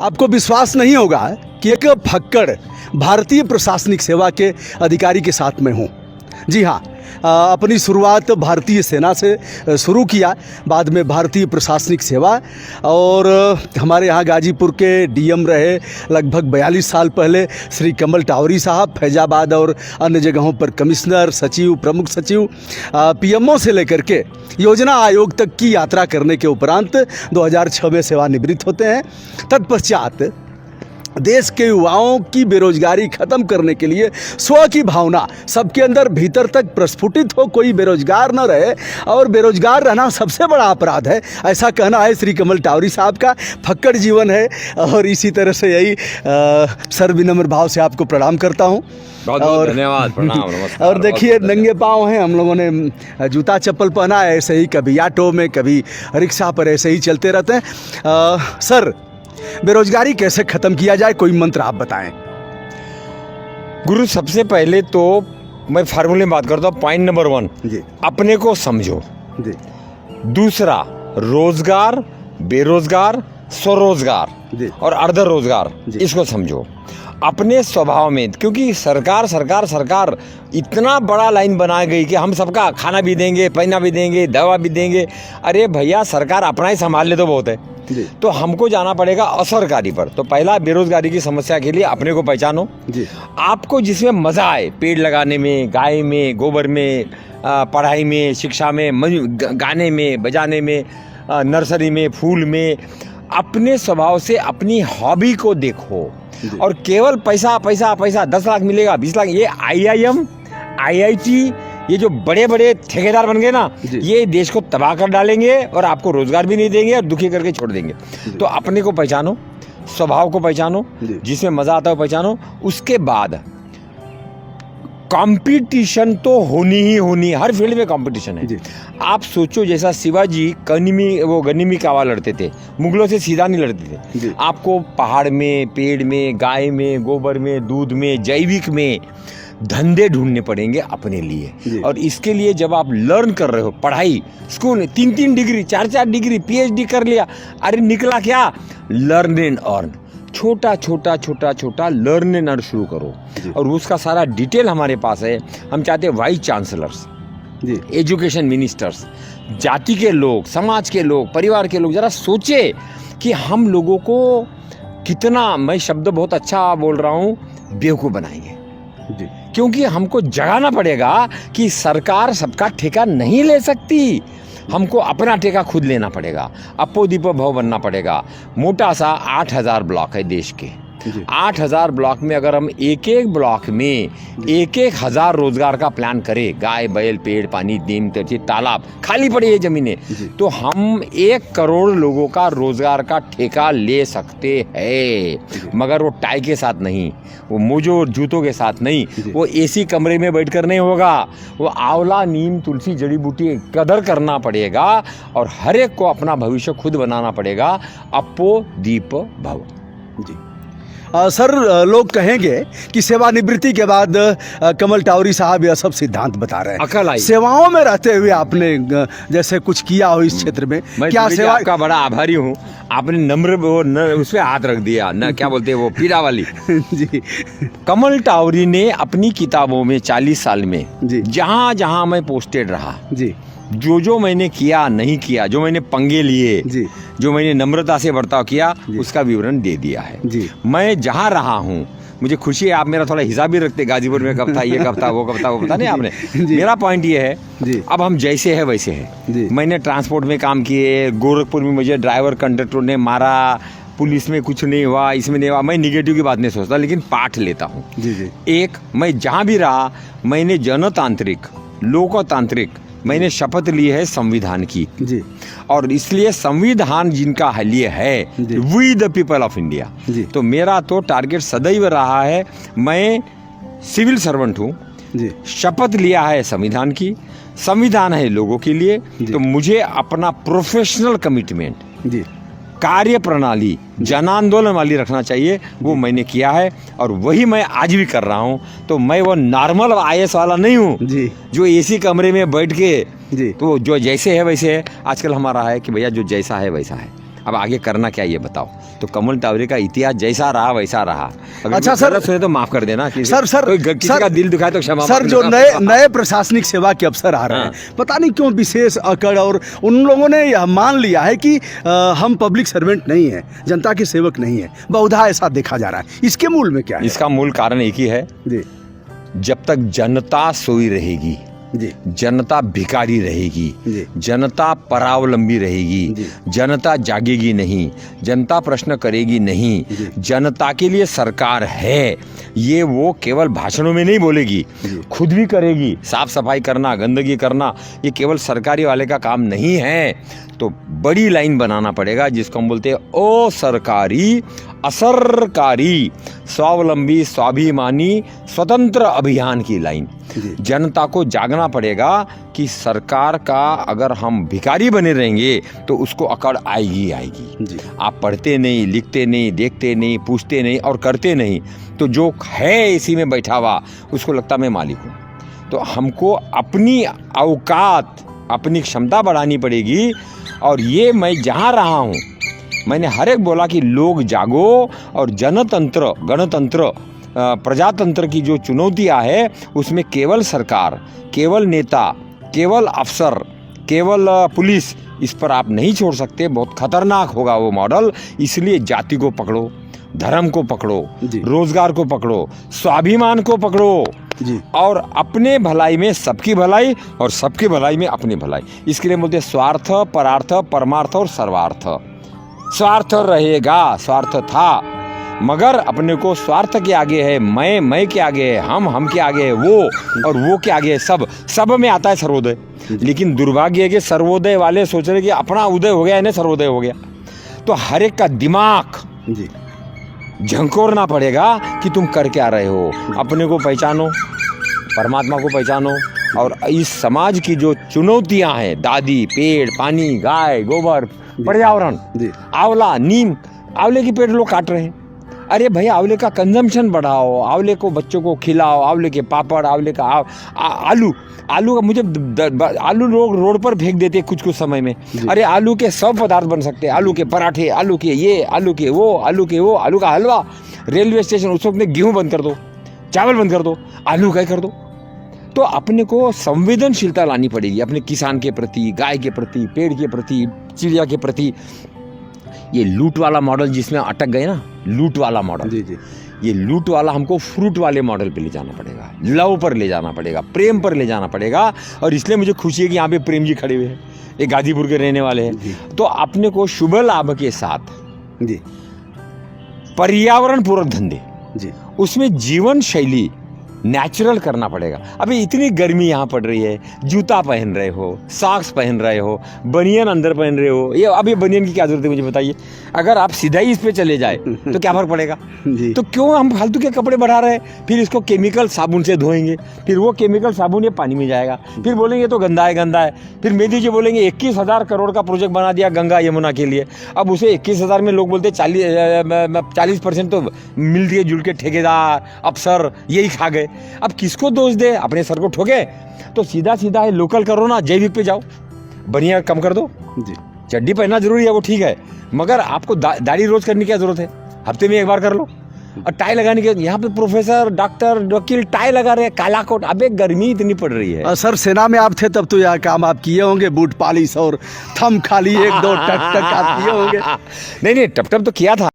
आपको विश्वास नहीं होगा कि एक फक्कड़ भारतीय प्रशासनिक सेवा के अधिकारी के साथ में हूँ। जी हाँ, अपनी शुरुआत भारतीय सेना से शुरू किया, बाद में भारतीय प्रशासनिक सेवा, और हमारे यहाँ गाजीपुर के डीएम रहे लगभग 42 साल पहले श्री कमल टावरी साहब, फैजाबाद और अन्य जगहों पर कमिश्नर, सचिव, प्रमुख सचिव, पीएमओ से लेकर के योजना आयोग तक की यात्रा करने के उपरांत 2006 में सेवानिवृत्त होते हैं। तत्पश्चात देश के युवाओं की बेरोजगारी खत्म करने के लिए स्व की भावना सबके अंदर भीतर तक प्रस्फुटित हो, कोई बेरोजगार न रहे, और बेरोजगार रहना सबसे बड़ा अपराध है, ऐसा कहना है श्री कमल टावरी साहब का। फक्कड़ जीवन है, और इसी तरह से यही सर विनम्र भाव से आपको प्रणाम करता हूँ। बहुत धन्यवाद, प्रणाम, नमस्कार। और देखिए नंगे पाँव हैं, हम लोगों ने जूता चप्पल पहना है, ऐसे ही कभी ऑटो में कभी रिक्शा पर ऐसे ही चलते रहते हैं। सर, बेरोजगारी कैसे खत्म किया जाए, कोई मंत्र आप बताएं। गुरु, सबसे पहले तो मैं फार्मूले में बात करता हूँ। पॉइंट नंबर 1 जी, अपने को समझो जी, दूसरा रोजगार, बेरोजगार, स्वरोजगार जी, और अर्ध रोजगार, जी। इसको समझो अपने स्वभाव में। क्योंकि सरकार इतना बड़ा लाइन बना गई कि हम सबका खाना भी देंगे, पहना भी देंगे, दवा भी देंगे। अरे भैया, सरकार अपना ही संभाल ले तो बहुत है। जी, तो हमको जाना पड़ेगा असरकारी पर। तो पहला, बेरोजगारी की समस्या के लिए अपने को पहचानो। जी, आपको जिसमें मजा आए, पेड़ लगाने में, गाय में, गोबर में, पढ़ाई में, शिक्षा में, गाने में, बजाने में, नर्सरी में, फूल में, अपने स्वभाव से अपनी हॉबी को देखो। और केवल पैसा पैसा पैसा, 10 लाख मिलेगा, 20 लाख, ये IIM, IIT, ये जो बड़े बड़े ठेकेदार बन गए ना, ये देश को तबाह कर डालेंगे और आपको रोजगार भी नहीं देंगे और दुखी करके छोड़ देंगे। तो अपने को पहचानो, स्वभाव को पहचानो, जिसमें मजा आता है पहचानो। उसके बाद कंपटीशन तो होनी ही होनी, हर फील्ड में कंपटीशन है। आप सोचो, जैसा शिवाजी गनिमी कावा लड़ते थे, मुगलों से सीधा नहीं लड़ते थे। आपको पहाड़ में, पेड़ में, गाय में, गोबर में, दूध में, जैविक में धंधे ढूंढने पड़ेंगे अपने लिए। और इसके लिए जब आप लर्न कर रहे हो, पढ़ाई, स्कूल में 3-3 डिग्री, 4-4 डिग्री, PhD कर लिया, अरे निकला क्या? Learn and earn. छोटा लर्न एंड अर्न शुरू करो। और उसका सारा डिटेल हमारे पास है। हम चाहते हैं वाइस चांसलर्स, एजुकेशन मिनिस्टर्स, जाति के लोग, समाज के लोग, परिवार के लोग जरा सोचे कि हम लोगों को कितना, मैं शब्द बहुत अच्छा बोल रहा हूँ, बेवकूफ़ बनाएंगे। क्योंकि हमको जगाना पड़ेगा कि सरकार सबका ठेका नहीं ले सकती, हमको अपना ठेका खुद लेना पड़ेगा। अपो दीपो भव बनना पड़ेगा। मोटा सा 8000 ब्लॉक है देश के। 8000 ब्लॉक में अगर हम एक ब्लॉक में 1,000 रोजगार का प्लान करें, गाय, बैल, पेड़, पानी, नीम, तरची, तालाब, खाली पड़ी है जमीनें, तो हम 1 करोड़ लोगों का रोजगार का ठेका ले सकते हैं। मगर वो टाई के साथ नहीं, वो मोजो और जूतों के साथ नहीं, वो AC कमरे में बैठकर नहीं होगा। वो आंवला, नीम, तुलसी, जड़ी बूटी कदर करना पड़ेगा और हर एक को अपना भविष्य खुद बनाना पड़ेगा। अपो दीप भव। जी सर, लोग कहेंगे कि सेवानिवृत्ति के बाद कमल टावरी साहब यह सब सिद्धांत बता रहे हैं। अकल आई। सेवाओं में रहते हुए आपने जैसे कुछ किया हो इस क्षेत्र में, क्या सेवा? आपका बड़ा आभारी हूँ, आपने नम्र उस पर हाथ रख दिया न, क्या बोलते हैं वो, पीड़ा वाली। जी, कमल टावरी ने अपनी किताबों में 40 साल में जहाँ जहाँ मैं पोस्टेड रहा, जी, जो मैंने किया नहीं किया, जो मैंने पंगे लिए, जो मैंने नम्रता से बर्ताव किया, उसका विवरण दे दिया है। मैं जहाँ रहा हूँ, मुझे खुशी है, आप मेरा थोड़ा हिसाब भी रखते, गाजीपुर में कब था, ये कब था, वो कब था, वो पता नहीं आपने। मेरा पॉइंट ये है, अब हम जैसे है वैसे है। मैंने ट्रांसपोर्ट में काम किए, गोरखपुर में मुझे ड्राइवर कंडक्टर ने मारा, पुलिस में कुछ नहीं हुआ, इसमें नहीं हुआ। मैं निगेटिव की बात नहीं सोचता, लेकिन पाठ लेता हूँ। एक, मैं जहाँ भी रहा, मैंने जनतांत्रिक, लोकतांत्रिक, मैंने शपथ ली है संविधान की। और इसलिए संविधान जिनका लिए है, we the people of India. तो मेरा तो टारगेट सदैव रहा है, मैं सिविल सर्वेंट हूँ, शपथ लिया है संविधान की, संविधान है लोगों के लिए। तो मुझे अपना प्रोफेशनल कमिटमेंट, कार्य प्रणाली जन आंदोलन वाली रखना चाहिए, वो मैंने किया है और वही मैं आज भी कर रहा हूँ। तो मैं वो नॉर्मल IAS वाला नहीं हूँ जो AC कमरे में बैठ के, तो जो जैसे है वैसे है। आजकल हमारा है कि भैया जो जैसा है वैसा है, अब आगे करना क्या ये बताओ। तो कमल टावरे का इतिहास जैसा रहा वैसा रहा। अगर अच्छा मैं सर, गलत सुने तो माफ कर देना। सर किसी का दिल दुखाए तो क्षमा सर, जो नए प्रशासनिक सेवा के अफसर आ रहे हैं, हाँ। पता नहीं क्यों विशेष अकड़, और उन लोगों ने यह मान लिया है कि हम पब्लिक सर्वेंट नहीं है, जनता के सेवक नहीं है। बहुधा ऐसा देखा जा रहा है। इसके मूल में क्या है? इसका मूल कारण एक ही है जी जब तक जनता सोई रहेगी, जी जनता भिखारी रहेगी, जी जनता परावलंबी जी। रहेगी, जनता जागेगी नहीं, जनता प्रश्न करेगी नहीं, जी। जनता के लिए सरकार है ये वो केवल भाषणों में नहीं बोलेगी, खुद भी करेगी। साफ सफाई करना, गंदगी करना ये केवल सरकारी वाले का काम नहीं है। तो बड़ी लाइन बनाना पड़ेगा जिसको हम बोलते हैं ओ सरकारी असरकारी स्वावलंबी स्वाभिमानी स्वतंत्र अभियान की लाइन। जनता को जागना पड़ेगा कि सरकार का अगर हम भिखारी बने रहेंगे तो उसको अकड़ आएगी आएगी। जी। आप पढ़ते नहीं, लिखते नहीं, देखते नहीं, पूछते नहीं और करते नहीं, तो जो है इसी में बैठा हुआ उसको लगता मैं मालिक हूँ। तो हमको अपनी औकात, अपनी क्षमता बढ़ानी पड़ेगी। और ये मैं जहाँ रहा हूँ मैंने हर एक बोला कि लोग जागो और जनतंत्र, गणतंत्र, प्रजातंत्र की जो चुनौतियाँ है उसमें केवल सरकार, केवल नेता, केवल अफसर, केवल पुलिस, इस पर आप नहीं छोड़ सकते। बहुत खतरनाक होगा वो मॉडल। इसलिए जाति को पकड़ो, धर्म को पकड़ो, रोजगार को पकड़ो, स्वाभिमान को पकड़ो जी। और अपने भलाई में सबकी भलाई और सबकी भलाई में अपनी भलाई। इसके लिए बोलते स्वार्थ, परार्थ, परमार्थ और सर्वार्थ। स्वार्थ रहेगा, स्वार्थ था, मगर अपने को स्वार्थ के आगे है मैं के आगे है हम के आगे है वो, और वो के आगे है सब में आता है सर्वोदय। लेकिन दुर्भाग्य है कि सर्वोदय वाले सोच रहे कि अपना उदय हो गया, इन्हें सर्वोदय हो गया। तो हर एक का दिमाग जी झंकोरना पड़ेगा कि तुम कर क्या रहे हो। अपने को पहचानो, परमात्मा को पहचानो, और इस समाज की जो चुनौतियां हैं, दादी, पेड़, पानी, गाय, गोबर, पर्यावरण, आंवला, नीम, आंवले के पेड़ लोग काट रहे हैं। अरे भाई आंवले का कंजम्पशन बढ़ाओ, आंवले को बच्चों को खिलाओ, आंवले के पापड़, आंवले का आलू का मुझे आलू लोग रोड पर फेंक देते हैं कुछ समय में। अरे आलू के 100 पदार्थ बन सकते हैं, आलू के पराठे, आलू के ये, आलू के वो, आलू का हलवा। रेलवे स्टेशन उस वक्त में गेहूँ बंद कर दो, चावल बंद कर दो, आलू का कर दो। तो अपने को संवेदनशीलता लानी पड़ेगी अपने किसान के प्रति, गाय के प्रति, पेड़ के प्रति, चिड़िया के प्रति। ये लूट वाला मॉडल जिसमें अटक गए ना, लूट वाला मॉडल, जी। ये लूट वाला हमको फ्रूट वाले मॉडल पे ले जाना पड़ेगा, लव पर ले जाना पड़ेगा, प्रेम पर ले जाना पड़ेगा। और इसलिए मुझे खुशी है कि यहाँ पे प्रेम जी खड़े हुए हैं, ये गाजीपुर के रहने वाले हैं। तो अपने को शुभ लाभ के साथ जी पर्यावरण पूरक धंधे, जी उसमें जीवन शैली नेचुरल करना पड़ेगा। अभी इतनी गर्मी यहाँ पड़ रही है, जूता पहन रहे हो, सॉक्स पहन रहे हो, बनियन अंदर पहन रहे हो, ये अब ये बनियन की क्या जरूरत है मुझे बताइए। अगर आप सीधा ही इस पे चले जाए तो क्या फर्क पड़ेगा। तो क्यों हम फालतू के कपड़े बढ़ा रहे हैं। फिर इसको केमिकल साबुन से धोएंगे, फिर वो केमिकल साबुन ये पानी में जाएगा, फिर बोलेंगे तो गंदा है। फिर मोदी जी बोलेंगे 21,000 करोड़ का प्रोजेक्ट बना दिया गंगा यमुना के लिए। अब उसे 21,000 में लोग बोलते 40% तो मिल जुल के ठेकेदार, अफसर यही खा गए। अब किसको दोष दे, अपने सर को ठोके। तो सीधा है, लोकल करो ना, जैविक पे जाओ, बनिया कम कर दो। जी चड्डी पहनना जरूरी है, वो ठीक है, मगर आपको दाढ़ी रोज करने की क्या जरूरत है, हफ्ते में एक बार कर लो। और टाई लगाने के, यहाँ पे प्रोफेसर, डॉक्टर, वकील टाई लगा रहे हैं, काला कोट। अबे गर्मी इतनी पड़ रही है। सर सेना में आप थे तब तो यह काम आप किए होंगे, बूट पॉलिश और थम खाली 1-2 टक आप किए होंगे। नहीं टप तो किया था।